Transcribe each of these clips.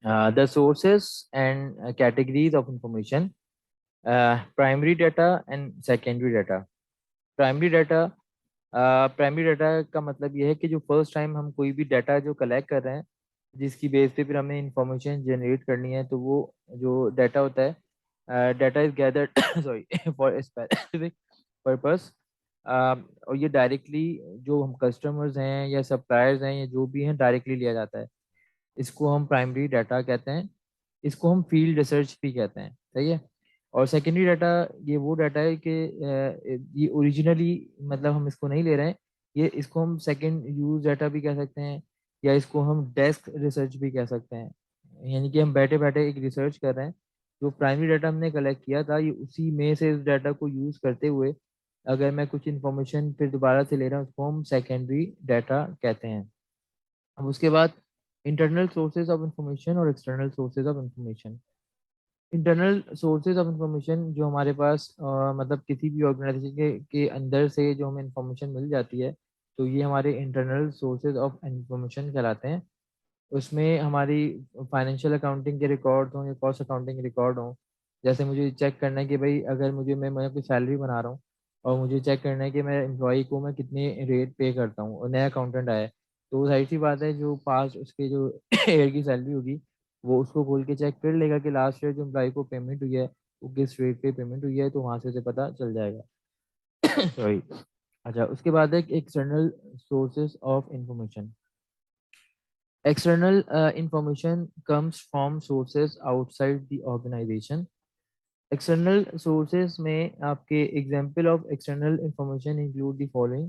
The sources and categories of information, primary data and secondary data. Primary data primary data का मतलब ये है कि जो फर्स्ट टाइम हम कोई भी डाटा जो कलेक्ट कर रहे हैं, जिसकी बेस पे फिर हमें इंफॉर्मेशन जनरेट करनी है, तो वो जो डाटा होता है, data is gathered sorry for specific purpose. और ये डायरेक्टली जो हम कस्टमर्स हैं या सप्लायर्स हैं या जो भी हैं डायरेक्टली लिया जाता है। इसको हम प्राइमरी डाटा कहते हैं। इसको हम फील्ड रिसर्च भी कहते हैं, सही है। और सेकेंडरी डाटा, ये वो डाटा है कि ये ओरिजिनली मतलब हम इसको नहीं ले रहे हैं। ये इसको हम सेकेंड यूज डाटा भी कह सकते हैं, या इसको हम डेस्क रिसर्च भी कह सकते हैं। यानी कि हम बैठे बैठे एक रिसर्च कर रहे हैं। जो प्राइमरी डाटा हमने कलेक्ट किया था, ये उसी में से इस डाटा को यूज करते हुए अगर मैं कुछ इन्फॉर्मेशन फिर दोबारा से ले रहा हूँ, उसको हम सेकेंडरी डाटा कहते हैं। अब उसके बाद इंटरनल सोर्सेज ऑफ इंफॉर्मेशन और external sources of information. Internal sources of information जो हमारे पास मतलब किसी भी ऑर्गेनाइजेशन के अंदर से जो हमें इंफॉर्मेशन मिल जाती है, तो ये हमारे इंटरनल सोर्सेज ऑफ इंफॉर्मेशन कहलाते हैं। उसमें हमारी फाइनेंशियल अकाउंटिंग के रिकॉर्ड हों या कॉस्ट अकाउंटिंग के रिकॉर्ड हों। जैसे मुझे चेक करना है कि भाई अगर मैं कोई सैलरी बना रहा हूँ और मुझे चेक करना है कि मैं एम्प्लॉई को मैं कितने रेट पे करता हूँ, और नया अकाउंटेंट आया है, तो जाहिर सी बात है जो पास उसके जो ईयर की सैलरी होगी, वो उसको खोल के चेक कर लेगा कि लास्ट ईयर जो एम्प्लॉई को पेमेंट हुई है वो किस रेट पे पेमेंट हुई है, तो वहां से उसे पता चल जाएगा। सॉरी। अच्छा, उसके बाद है external sources of information. External information comes from sources outside the organization. External sources में आपके example of external information include the following: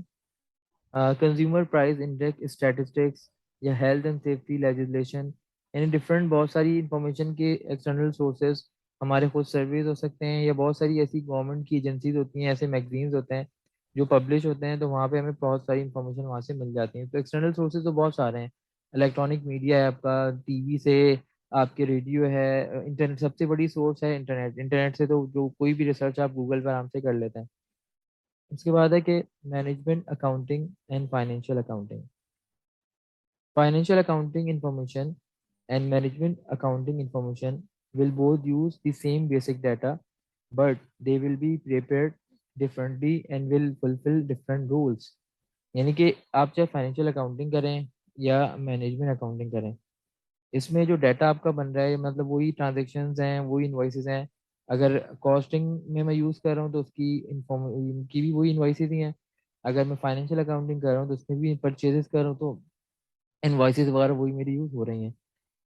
consumer price index statistics या health and safety legislation। यानी डिफरेंट बहुत सारी इंफॉर्मेशन के external sources हमारे खुद surveys हो सकते हैं, या बहुत सारी ऐसी गवर्नमेंट की एजेंसीज होती हैं, ऐसे मैगजीन्स होते हैं जो पब्लिश होते हैं, तो वहाँ पे हमें बहुत सारी इंफॉर्मेशन वहाँ से मिल जाती है। तो एक्सटर्नल सोर्सेज तो बहुत सारे हैं। इलेक्ट्रॉनिक मीडिया है आपका, टीवी से आपके रेडियो है, इंटरनेट सबसे बड़ी सोर्स है। इंटरनेट इंटरनेट से तो जो कोई भी रिसर्च आप गूगल पर आराम से कर लेते हैं। उसके बाद है कि management accounting and financial accounting. Financial accounting information and management accounting information will both use the same basic data, but they will be prepared differently and will fulfill different rules. यानी कि आप चाहे फाइनेंशियल अकाउंटिंग करें या management accounting करें, इसमें जो data आपका बन रहा है मतलब वही ट्रांजेक्शन्स हैं, वही इन्वाइसेस हैं। अगर कॉस्टिंग में मैं यूज़ कर रहा हूँ तो उसकी इन्फॉर्म उनकी भी वही इन्वाइसेस ही हैं। अगर मैं फाइनेंशियल अकाउंटिंग कर रहा हूँ तो उसमें भी परचेजेस कर रहा हूँ तो इनवॉइसेस वगैरह वही मेरी यूज हो रही हैं।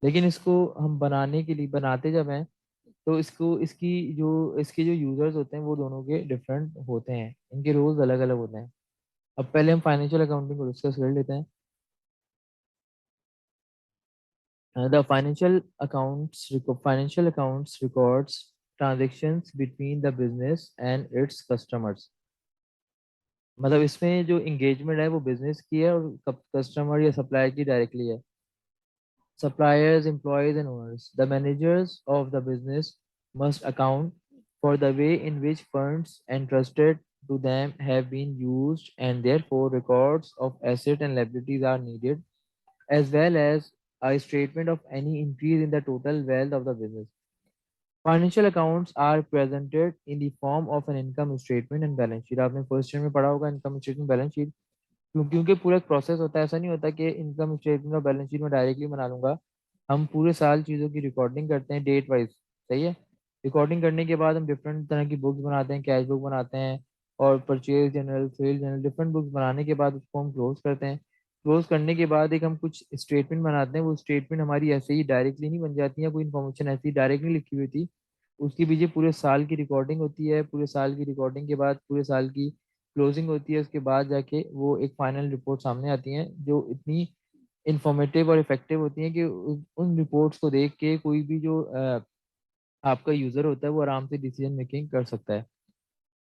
लेकिन इसको हम बनाने के लिए बनाते जब हैं, तो इसको इसके जो यूजर्स होते हैं वो दोनों के डिफरेंट होते हैं, इनके रोल्स अलग अलग होते हैं। अब पहले हम फाइनेंशियल अकाउंटिंग को डिस्कस कर लेते हैं। The financial accounts records transactions between the business and its customers. मतलब इसमें जो इंगेजमेंट है वो बिजनेस की है और कस्टमर या सप्लायर की डायरेक्टली है। Suppliers, employees, and owners. The managers of the business must account for the way in which funds entrusted to them have been used, and therefore records of assets and liabilities are needed, as well as a statement of any increase in the total wealth of the business. Financial accounts are presented in the form of an income statement and balance sheet. आपने first year में पढ़ा होगा income statement balance sheet. क्योंकि पूरा एक process होता है, ऐसा नहीं होता कि इनकम स्टेटमेंट और बैलेंस शीट में डायरेक्टली बना लूंगा। हम पूरे साल चीज़ों की रिकॉर्डिंग करते हैं डेट वाइज, सही है। रिकॉर्डिंग करने के बाद हम डिफरेंट तरह की बुक्स बनाते हैं, कैश बुक बनाते हैं और purchase journal, sale journal, different books बनाने के बाद उसको हम क्लोज करते हैं। क्लोज करने के बाद एक हम कुछ स्टेटमेंट बनाते हैं। वो स्टेटमेंट हमारी ऐसे ही डायरेक्टली नहीं बन जाती है, कोई इन्फॉर्मेशन ऐसी डायरेक्टली लिखी हुई थी, उसके पीछे पूरे साल की रिकॉर्डिंग होती है। पूरे साल की रिकॉर्डिंग के बाद पूरे साल की क्लोजिंग होती है, उसके बाद जाके वो एक फाइनल रिपोर्ट सामने आती है जो इतनी इंफॉर्मेटिव और इफेक्टिव होती है कि उन रिपोर्ट्स को देख के कोई भी जो आपका यूजर होता है वो आराम से डिसीजन मेकिंग कर सकता है।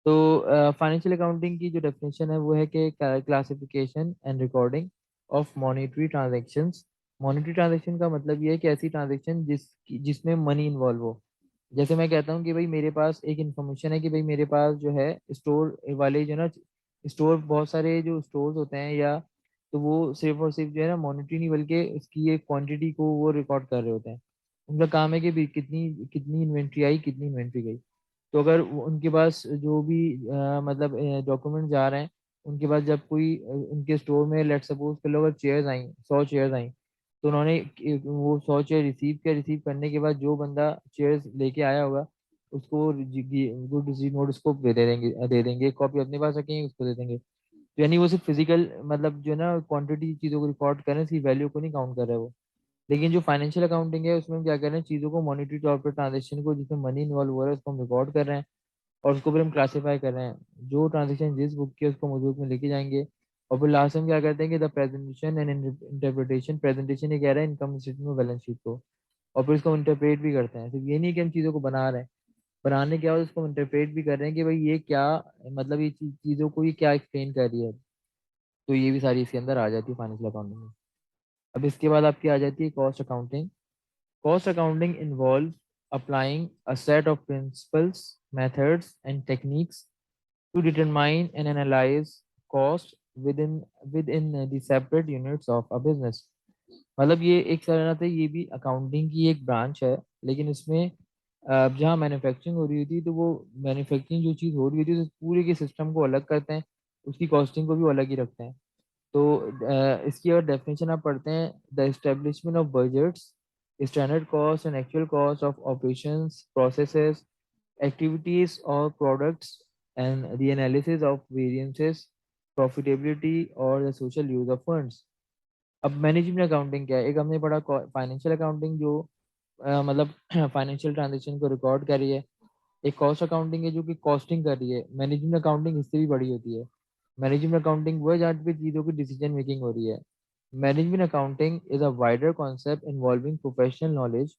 तो फाइनेंशियल अकाउंटिंग की जो डेफिनेशन है वो है कि classification and recording of monetary transactions. Monetary transaction का मतलब ये है कि ऐसी ट्रांजैक्शन जिसमें मनी इन्वॉल्व हो। जैसे मैं कहता हूँ कि भाई मेरे पास एक इन्फॉर्मेशन है कि भाई मेरे पास जो है स्टोर वाले जो ना, स्टोर बहुत सारे जो स्टोर्स होते हैं, या तो वो सिर्फ और सिर्फ जो है ना मॉनेटरी नहीं बल्कि उसकी एक क्वांटिटी को वो रिकॉर्ड कर रहे होते हैं। उनका काम है कि भी कितनी कितनी इन्वेंट्री आई, कितनी इन्वेंट्री गई। तो अगर उनके पास जो भी मतलब डॉक्यूमेंट जा रहे हैं, उनके पास जब कोई उनके स्टोर में लेट सपोज कर लो अगर चेयर्स आई, 100 चेयर्स आई, तो उन्होंने वो 100 चेयर रिसीव किया, रिसीव करने के बाद जो बंदा चेयर्स लेके आया होगा उसको गुड रिसीव नोट उसको दे देंगे, एक कॉपी अपने पास रखेंगे, उसको दे देंगे। तो यानी वो सिर्फ फिजिकल मतलब जो है ना क्वांटिटी चीज़ों को रिकॉर्ड कर रहे हैं, उसकी वैल्यू को नहीं काउंट कर रहे वो। लेकिन जो फाइनेंशियल अकाउंटिंग है उसमें हम क्या कर रहे हैं, चीज़ों को मॉनिटरी तौर पर ट्रांजेक्शन को जिसमें मनी इन्वॉल्व हो रहा है उसको हम रिकॉर्ड कर रहे हैं, और उसको फिर हम क्लासीफाई कर रहे हैं, जो ट्रांजेक्शन जिस बुक की है उसको मुझे बुक में लेके जाएंगे। और फिर लास्ट में क्या करते हैं कि the presentation and interpretation, presentation ये कह रहा है इनकम स्टेटमेंट में बैलेंस शीट को, और फिर इसको इंटरप्रेट भी करते हैं। सिर्फ ये नहीं कि हम चीज़ों को बना रहे हैं, बनाने के बाद उसको इंटरप्रेट भी कर रहे हैं कि भाई ये क्या मतलब ये चीज़ों को ये क्या एक्सप्लेन कर रही है। तो ये भी सारी इसके अंदर आ जाती है फाइनेंशियल अकाउंटिंग में। अब इसके बाद आपकी आ जाती है cost accounting. Cost accounting involves applying a set of principles, methods, and techniques to determine and analyze cost within the separate units of a business। मतलब ये एक तरह से ये भी अकाउंटिंग की एक ब्रांच है, लेकिन इसमें जहाँ मैन्युफैक्चरिंग हो रही होती है तो वो मैन्युफैक्चरिंग जो चीज़ हो रही होती है तो पूरे के सिस्टम को अलग करते हैं, उसकी कॉस्टिंग को भी अलग ही रखते हैं। तो इसकी अगर डेफिनेशन आप पढ़ते हैं, the establishment of budgets, standard cost and actual cost of operations, processes, activities or products, and the analysis of variances, profitability or the social use of funds। अब मैनेजमेंट अकाउंटिंग क्या है, एक हमने पढ़ा फाइनेंशियल अकाउंटिंग जो मतलब financial transaction को record कर रही है। एक कॉस्ट अकाउंटिंग है जो कि कॉस्टिंग कर रही है। मैनेजमेंट अकाउंटिंग इससे भी बड़ी होती है। मैनेजमेंट अकाउंटिंग वो है जहाँ पे चीज़ों की डिसीजन मेकिंग हो रही है। Management accounting is a wider concept involving professional knowledge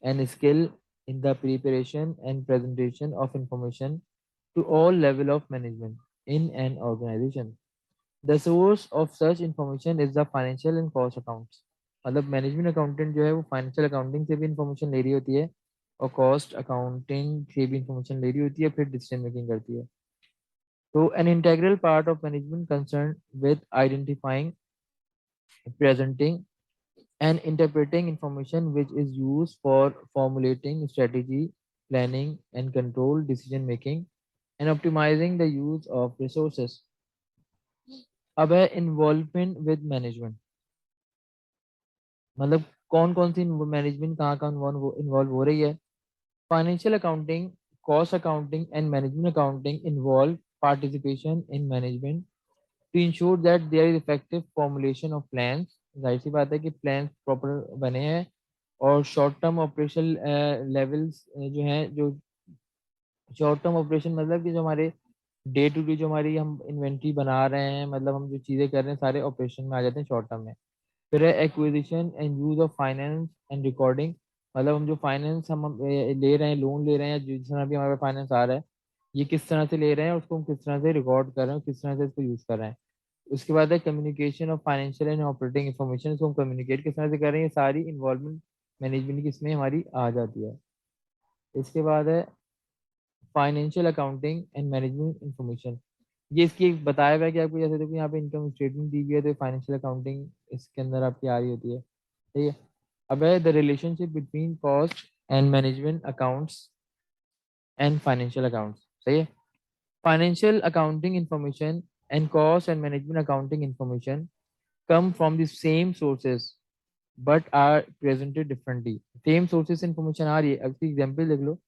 and skill in the preparation and presentation of information to all level of management in an organization। The source of such information is the financial and cost accounts। मतलब management accountant जो है वो financial accounting से भी information ले रही होती है, और कॉस्ट अकाउंटिंग से भी इंफॉर्मेशन ले रही होती है, फिर डिसीजन मेकिंग करती है। तो an integral part of management concerned with identifying, presenting, and interpreting information which is used for formulating strategy, planning, and control decision making, and optimizing the use of resources। अब है involvement with management. मतलब कौन कौन सी management कहाँ कहाँ involve हो रही है। Financial accounting, cost accounting and management accounting involve participation in management to ensure that there is effective formulation of plans. जाहिर सी बात है कि प्लान प्रॉपर बने हैं, और शॉर्ट टर्म ऑपरेशनल लेवल्स जो हैं, जो शॉर्ट टर्म ऑपरेशन मतलब कि जो हमारे डे टू डे जो हमारी हम इन्वेंट्री बना रहे हैं, मतलब हम जो चीज़ें कर रहे हैं सारे ऑपरेशन में आ जाते हैं शॉर्ट टर्म में। फिर है acquisition and use of finance and recording. मतलब हम जो फाइनेंस हम ले रहे हैं, लोन ले रहे हैं, या जिस तरह भी हमारे फाइनेंस आ रहा है, ये किस तरह से ले रहे हैं, उसको हम किस तरह से रिकॉर्ड कर रहे हैं, किस तरह से इसको यूज़ कर रहे हैं। उसके बाद है communication of financial and operating information, इसको हम कम्युनिकेट किस तरह से कर रहे हैं, ये सारी इन्वॉल्वमेंट मैनेजमेंट की इसमें हमारी आ जाती है। इसके बाद है financial accounting and management information. ये इसकी एक बताया हुआ है कि आपको जैसे देखो यहाँ पे इनकम स्टेटमेंट दी हुई है, तो फाइनेंशियल अकाउंटिंग इसके अंदर आपकी आ रही होती है। ठीक है। अब है the relationship between cost and management accounts and financial accounts. सही है। Financial accounting information and cost and management accounting information come from the same sources but are presented differently। Same sources से इंफॉर्मेशन आ रही है। अब इसकी example देख लो।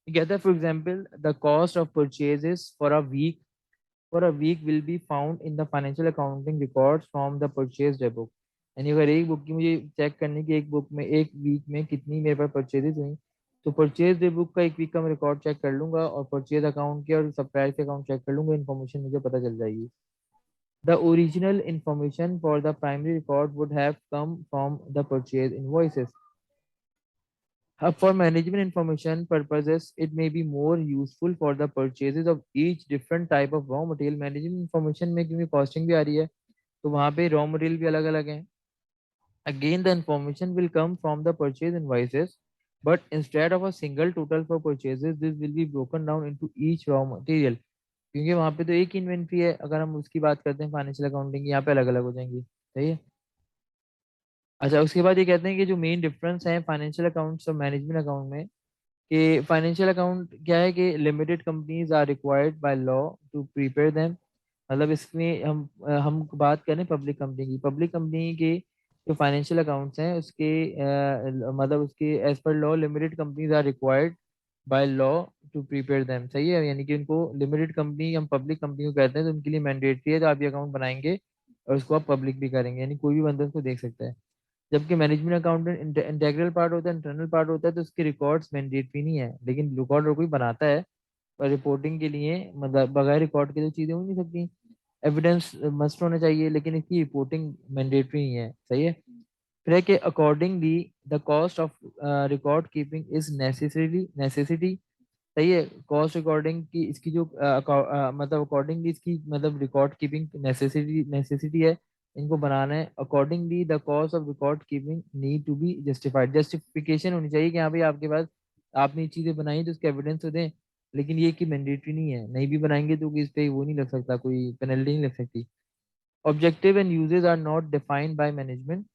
ये कहता है for example the cost of purchases for a week will be found in the financial accounting records from the purchase book. यानी अगर एक बुक की मुझे चेक करने की, एक बुक में एक वीक में कितनी मेरे पास परचेजेस हुई, तो परचेज डे बुक का एक वीक का मैं रिकॉर्ड चेक कर लूंगा, और परचेज अकाउंट के और सप्लायर के अकाउंट चेक कर लूंगा, इन्फॉर्मेशन मुझे पता चल जाएगी। The original information for the primary record would have come from the purchase invoices। For management information purposes, it may be more useful for the purchases of each different type of raw material। Management information में क्योंकि costing भी आ रही है, तो वहाँ पे raw material भी अलग अलग हैं। Again, the information will come from the purchase invoices, but instead of a single total for purchases, this will be broken down into each raw material। क्योंकि वहाँ पे तो एक ही इन्वेंट्री है, अगर हम उसकी बात करते हैं फाइनेंशियल अकाउंटिंग की, यहाँ पे अलग अलग हो जाएंगी। सही है। अच्छा, उसके बाद ये कहते हैं कि जो मेन डिफरेंस है फाइनेंशियल अकाउंट्स और मैनेजमेंट अकाउंट में, कि फाइनेंशियल अकाउंट क्या है कि limited companies are required by law to prepare them. मतलब इसमें हम बात करें पब्लिक कंपनी के जो फाइनेंशियल अकाउंट्स हैं उसके मतलब उसके एज पर law limited companies are required by law to prepare them. सही है, यानी कि उनको लिमिटेड कंपनी हम पब्लिक कंपनी को कहते हैं तो उनके लिए मैंडेटरी है तो आप ये अकाउंट बनाएंगे और उसको आप पब्लिक भी करेंगे, यानी कोई भी बंदा उसको देख सकता है। जबकि मैनेजमेंट अकाउंटेंट इंटेग्रल पार्ट होता है, इंटरनल पार्ट होता है, तो उसके रिकॉर्ड्स मैंडेटरी नहीं है, लेकिन रिकॉर्ड कोई बनाता है पर रिपोर्टिंग के लिए, मतलब बगैर रिकॉर्ड के तो चीजें हो नहीं सकती। एविडेंस मस्ट होना चाहिए लेकिन इसकी रिपोर्टिंग मैंडेटरी नहीं है। सही है। फिर है कि accordingly the cost of record keeping is necessity. सही है, कॉस्ट रिकॉर्डिंग की इसकी जो मतलब अकॉर्डिंगली इसकी मतलब रिकॉर्ड कीपिंग नेसेसिटी है, इनको बनाना है। Accordingly the cost of record keeping need to be justified, justification होनी चाहिए कि हाँ भाई आपके पास आपने ये चीजें बनाई तो उसके एविडेंस तो दें। लेकिन ये कि मैंडेटरी नहीं है, नहीं भी बनाएंगे तो इस पे वो नहीं लग सकता, कोई पेनल्टी नहीं लग सकती। Objective and uses are not defined by management,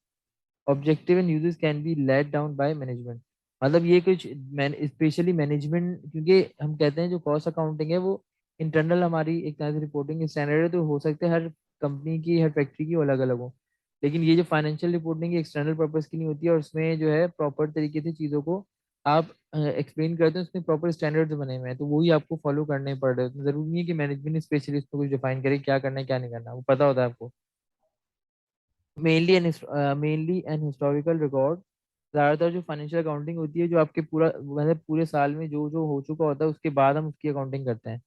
objective and uses can be let down by management. मतलब ये कुछ स्पेशली मैनेजमेंट, क्योंकि हम कहते हैं जो कॉस्ट अकाउंटिंग है वो इंटरनल हमारी एक तरह से रिपोर्टिंग स्टैंडर्ड है, तो हो सकते हैं हर कंपनी की हर फैक्ट्री की अलग अलग हो। लेकिन ये जो फाइनेंशियल रिपोर्टिंग एक्सटर्नल पर्पस की नहीं होती है और उसमें जो है प्रॉपर तरीके से चीज़ों को आप एक्सप्लेन करते हैं, उसमें प्रॉपर स्टैंडर्ड्स बने हुए हैं तो वही आपको फॉलो करने पड़ रहे हैं। तो जरूरी नहीं है कि मैनेजमेंट स्पेशलिस्ट को कुछ डिफाइन करे क्या करना है क्या नहीं करना, वो पता होता है आपको। मेनली एन हिस्टोरिकल रिकॉर्ड, ज़्यादातर जो फाइनेंशियल अकाउंटिंग होती है जो आपके पूरा मतलब पूरे साल में जो जो हो चुका होता है उसके बाद हम उसकी अकाउंटिंग करते हैं।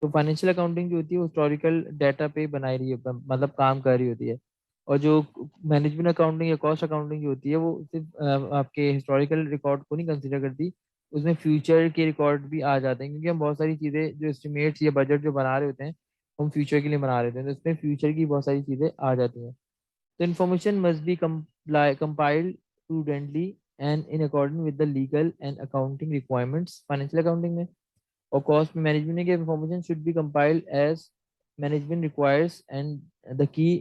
तो फाइनेंशियल अकाउंटिंग जो होती है वो हिस्टोरिकल डाटा पे बनाई रही है, मतलब काम कर रही होती है। और जो मैनेजमेंट अकाउंटिंग या कॉस्ट अकाउंटिंग जो होती है वो सिर्फ आपके हिस्टोरिकल रिकॉर्ड को नहीं कंसीडर करती, उसमें फ्यूचर के रिकॉर्ड भी आ जाते हैं, क्योंकि हम बहुत सारी चीज़ें जो एस्टिमेट्स या बजट जो बना रहे होते हैं हम फ्यूचर के लिए बना रहे होते हैं, तो उसमें फ्यूचर की बहुत सारी चीज़ें आ जाती हैं। The information must be compiled prudently and in accordance with the legal and accounting requirements. Financial accounting में और cost management में information should be compiled as management requires and the key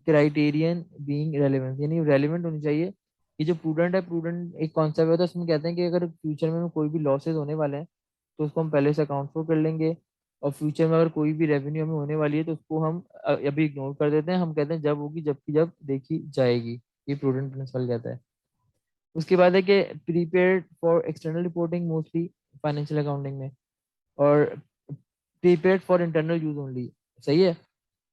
criterion being relevance, यानी relevant होनी चाहिए। ये जो prudent है, prudent एक कॉन्सेप्ट होता है, उसमें कहते हैं कि अगर फ्यूचर में कोई भी लॉसेस होने वाले हैं तो उसको हम पहले से अकाउंट फॉर कर लेंगे। और फ्यूचर में अगर कोई भी रेवेन्यू हमें होने वाली है तो उसको हम अभी इग्नोर कर देते हैं, हम कहते हैं जब होगी जबकि जब देखी जाएगी। ये प्रूडेंट प्रिंसिपल कहता है। उसके बाद है कि prepaid for external reporting mostly financial accounting में, और prepaid for internal use only. सही है,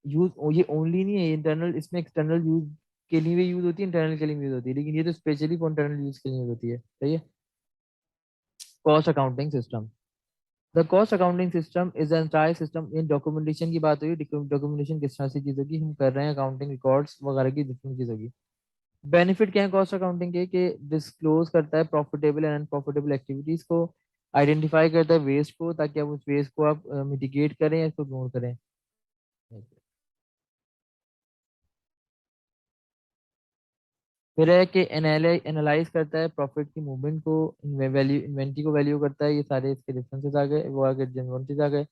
यूज ये ओनली नहीं है, इंटरनल इसमें एक्सटर्नल यूज के लिए भी यूज होती है, इंटरनल के लिए भी यूज होती है, लेकिन ये तो स्पेशली फॉर इंटरनल यूज के लिए यूज होती है। सही है। Cost accounting system, the cost accounting system is an entire system. In documentation की बात हुई, डॉक्यूमेंटेशन किस तरह से चीज़ों की हम कर रहे हैं, अकाउंटिंग रिकॉर्ड्स वगैरह की डिफरेंट चीज़ों की। बेनिफिट क्या है कॉस्ट अकाउंटिंग के, कि डिस्क्लोज करता है प्रॉफिटेबल एंड अनप्रॉफिटेबल एक्टिविटीज को, आइडेंटिफाई करता है वेस्ट को ताकि आप उस वेस्ट को आप मिटिगेट करें या इसको इग्नोर करें। फिर है कि एनालाइज करता है प्रॉफिट की मूवमेंट को, वैल्यू इन्वेंट्री को वैल्यू करता है, ये सारे इसके डिफरेंसेस आ गए, वो आगे जनरलिटीज आ गए।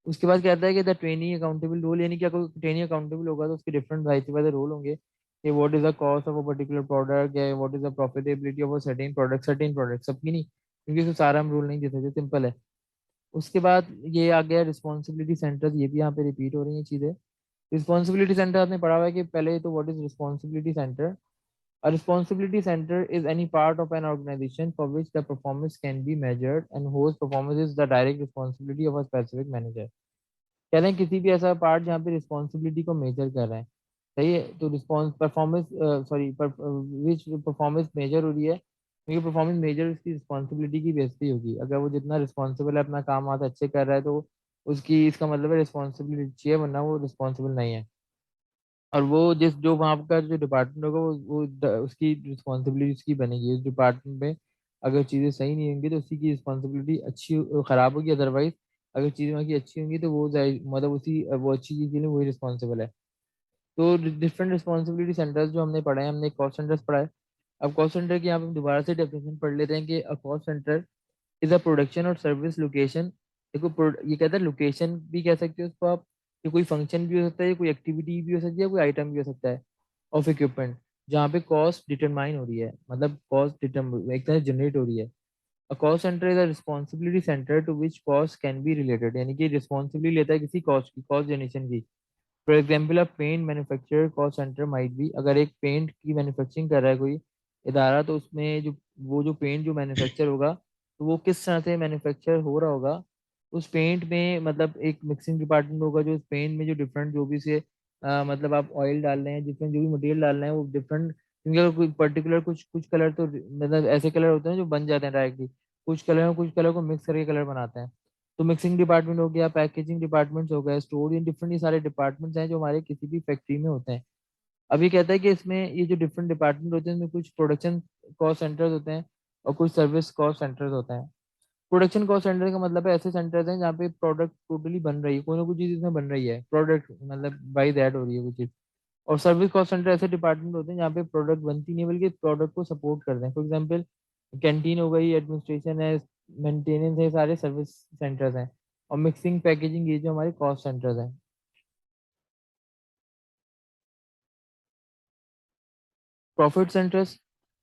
उसके बाद कहता है कि द ट्रेनी अकाउंटेबल रोल, यानी कि अगर ट्रेनी अकाउंटेबल होगा तो उसके डिफरेंट वाइज रोल होंगे कि what is the cost of a particular product या what is the profitability of a certain product सबकी नहीं, क्योंकि इसको सारा हम रूल नहीं दे सकते, सिंपल है। उसके बाद ये आ गया रिस्पॉन्सिबिलिटी सेंटर, ये भी यहाँ पे रिपीट हो रही है चीजें। रिस्पॉन्सिबिलिटी सेंटर आपने पढ़ा हुआ है कि पहले तो what is responsibility centre. A responsibility center is any part of an organization for which the performance can be measured and whose performance is the direct responsibility of a specific manager। कह रहे हैं किसी भी ऐसा part जहाँ पे responsibility को major कर रहे हैं। सही है, तो response performance sorry which performance measure हो रही है, क्योंकि परफॉर्मेंस मेजर उसकी रिस्पॉन्सिबिलिटी की बेस पे होगी। अगर वो जितना रिस्पॉन्सिबल है अपना काम आधा अच्छे कर रहा है तो उसकी इसका मतलब है रिस्पॉन्सिबिलिटी चाहिए, वरना वो रिस्पॉन्सिबल नहीं है। और वो जिस जो वहाँ का जो डिपार्टमेंट होगा उसकी रिस्पॉन्सिबिलिटी उसकी बनेगी उस डिपार्टमेंट में। अगर चीज़ें सही नहीं होंगी तो उसी की रिस्पॉन्सिबिलिटी अच्छी खराब होगी, अदरवाइज अगर चीज़ें वहाँ की अच्छी होंगी तो मतलब उसी वो अच्छी चीज़ के लिए वही रिस्पॉन्सिबल है। तो डिफरेंट रिस्पॉन्सिबिलिटी सेंटर्स जो हमने पढ़े हैं, हमने कॉस्ट सेंटर्स पढ़ा है। अब कॉस्ट सेंटर की यहाँ पे हम दोबारा से डेफिनेशन पढ़ लेते हैं कि अ cost centre is a production और सर्विस लोकेशन। देखो ये कहता है लोकेशन भी कह सकते हो उसको आप, ये कोई फंक्शन भी हो सकता है, ये कोई एक्टिविटी भी हो सकती है, कोई आइटम भी हो सकता है ऑफ इक्विपमेंट। जहाँ पे कॉस्ट डिटरमाइन हो रही है, मतलब कॉस्ट डिटर्म एक तरह जनरेट हो रही है। A cost centre is a responsibility centre to which cost can be related, यानी कि रिस्पॉन्सिबिलिटी लेता है किसी कॉस्ट की, कॉस्ट जनरेशन की। For example a paint manufacturer cost centre might be, अगर एक पेंट की मैन्युफैक्चरिंग कर रहा है कोई इदारा, तो उसमें जो वो जो पेंट जो मैन्युफैक्चर होगा, तो वो किस तरह से मैन्युफैक्चर हो रहा होगा। उस पेंट में मतलब एक मिक्सिंग डिपार्टमेंट होगा, जो उस पेंट में जो डिफरेंट जो भी से मतलब आप ऑयल डाल रहे हैं, जिसमें जो भी मटेरियल डाल रहे हैं वो डिफरेंट, क्योंकि अगर कोई पर्टिकुलर कुछ कुछ कलर तो मतलब ऐसे कलर होते हैं जो बन जाते हैं डायरेक्टली, कुछ कलर को मिक्स करके कलर बनाते हैं। तो मिक्सिंग डिपार्टमेंट हो गया, पैकेजिंग डिपार्टमेंट्स हो गया, स्टोर, इन डिफरेंट ये सारे डिपार्टमेंट्स हैं जो हमारे किसी भी फैक्ट्री में होते हैं। अभी कहता है कि इसमें ये जो डिफरेंट डिपार्टमेंट होते हैं, इसमें कुछ प्रोडक्शन कॉस्ट सेंटर्स होते हैं और कुछ सर्विस कॉस्ट सेंटर्स होते हैं। प्रोडक्शन कॉस्ट सेंटर का मतलब है ऐसे सेंटर्स हैं जहाँ पे प्रोडक्ट टोटली बन रही है, कोई ना कोई चीज़ इसमें बन रही है, प्रोडक्ट मतलब बाई दैट हो रही है कोई चीज़। और सर्विस कॉस्ट सेंटर ऐसे डिपार्टमेंट होते हैं जहाँ पे प्रोडक्ट बनती नहीं है, बल्कि प्रोडक्ट को सपोर्ट करते हैं। फॉर एग्जाम्पल कैंटीन हो गई, एडमिनिस्ट्रेशन है, मेंटेनेंस है, सारे सर्विस सेंटर्स हैं। और मिक्सिंग पैकेजिंग ये जो हमारे कॉस्ट सेंटर्स हैं। प्रॉफिट सेंटर्स,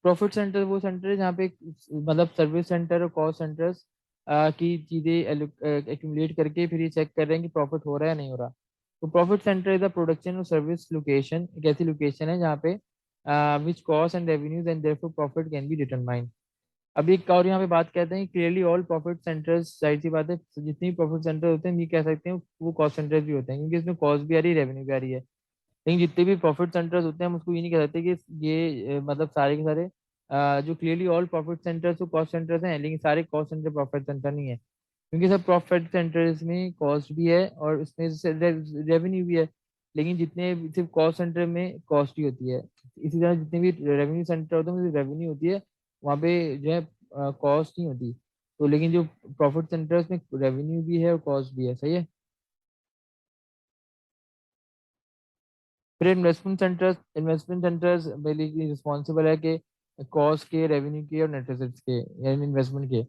प्रॉफिट सेंटर वो सेंटर है जहाँ पे मतलब सर्विस सेंटर और कॉस्ट सेंटर्स की चीज़ें एक्यूमुलेट करके फिर ये चेक कर रहे हैं कि प्रॉफिट हो रहा है या नहीं हो रहा। तो profit centre is the production और सर्विस लोकेशन, एक ऐसी लोकेशन है जहाँ पे which cost and revenues and therefore profit can be determined. अभी एक और यहाँ पे बात कहते हैं, क्लियरली ऑल प्रॉफिट सेंटर्स, जाहिर सी बात है जितनी प्रॉफिट सेंटर होते हैं ये कह सकते हैं वो कॉस्ट सेंटर्स भी होते हैं, क्योंकि इसमें कॉस्ट भी आ रही है, रेवेन्यू भी आ रही है। लेकिन जितने भी प्रॉफिट सेंटर्स होते हैं हम उसको ये नहीं कह सकते कि ये मतलब सारे के सारे जो क्लियरली ऑल प्रॉफिट सेंटर्स तो कॉस्ट सेंटर्स हैं, लेकिन सारे कॉस्ट सेंटर प्रॉफिट सेंटर नहीं है। क्योंकि सब प्रॉफिट सेंटर्स में कॉस्ट भी है और इसमें से रेवेन्यू भी है, लेकिन जितने भी सिर्फ कॉस्ट सेंटर में कॉस्ट ही होती है। इसी तरह जितने भी रेवेन्यू सेंटर होते हैं उनमें रेवेन्यू होती है, वहाँ पे जो है कॉस्ट नहीं होती। तो लेकिन जो प्रॉफिट सेंटर्स में रेवेन्यू भी है और कॉस्ट भी है, सही है। फिर इन्वेस्टमेंट सेंटर्स बेसिकली रिस्पॉन्सिबल है कि कॉस्ट के, रेवेन्यू के और नेट एसेट्स के, यानी इन्वेस्टमेंट के,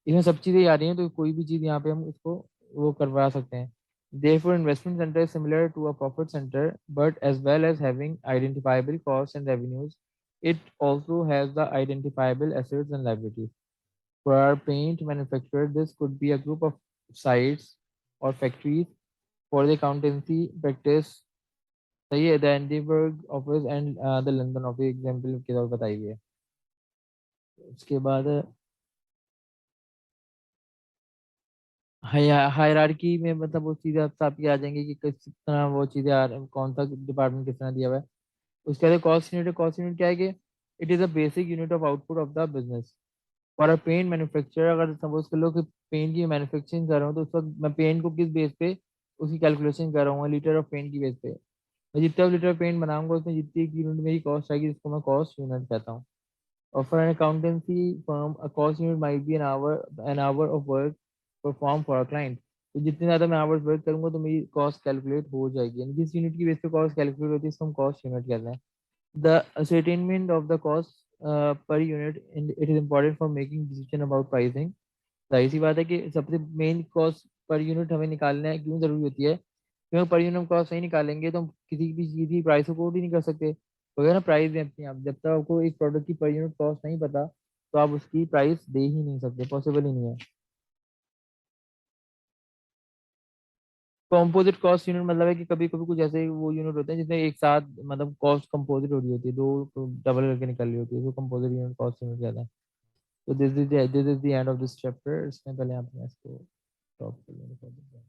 इसमें सब चीज़ें आ रही हैं, तो कोई भी चीज़ यहाँ पे हम इसको वो करवा सकते हैं। Therefore, investment center is similar to a profit center, but as well as having identifiable costs and revenues, it also has the identifiable assets and liabilities. For our paint manufacturer, this could be a group of sites or factories. For the accountancy practice, सही है, the Edinburgh office and the London office example के तौर पर बताई हुई है। उसके बाद हायरार्की में मतलब वो चीज़ें आपकी आ जाएंगी कि किस तरह वो चीज़ें कौन सा डिपार्टमेंट किस तरह दिया हुआ है। उसके बाद कॉस्ट यूनिट है, कॉस्ट यूनिट क्या है कि it is a basic unit of output of the business. और अ पेंट मैन्युफैक्चरर, अगर सपोज कर लो कि पेंट की मैन्युफैक्चरिंग कर रहा हूँ, तो उस वक्त मैं पेंट को किस बेस पे उसकी कैलकुलेशन कर रहा हूँ, लीटर ऑफ पेंट की बेस पे। मैं जितना लीटर पेंट बनाऊंगा उसमें जितनी यूनिट मेरी कॉस्ट आएगी, जिसको मैं कॉस्ट यूनिट कहता हूँ। Or for an accountancy firm, a cost unit might be an hour of work performed for a client. तो जितने ज़्यादा मैं आवर्स वर्क करूंगा तो मेरी कॉस्ट कैलकुलेट हो जाएगी, यानी जिस यूनिट की बेस पे कॉस्ट कैलकुलेट होती है इसको हम कॉस्ट यूनिट कहते हैं। The ascertainment of the cost per unit, it is important for making decision about pricing. जाहिर सी बात है कि सबसे मेन कॉस्ट पर यूनिट हमें निकालना है, क्यों जरूरी होती है, क्योंकि पर यूनिट हम कॉस्ट नहीं निकालेंगे तो हम किसी भी चीज़ की प्राइस को कोट ही नहीं कर सकते। तो अगर ना प्राइस दें अपनी, आप जब तक आपको एक प्रोडक्ट की पर यूनिट कॉस्ट नहीं पता तो आप उसकी प्राइस दे ही नहीं सकते, पॉसिबल ही नहीं है। कॉम्पोजिट कॉस्ट यूनिट मतलब है कि कभी कभी कुछ ऐसे वो यूनिट होते हैं जिसमें एक साथ मतलब कॉस्ट कंपोजिट हो रही होती है, दो डबल करके निकल रही होती है, तो कंपोजिट यूनिट कॉस्ट यूनिट कहते हैं। तो this is the end of this chapter. इसमें पहले आप मैं इसको स्टॉप कर लेंगे।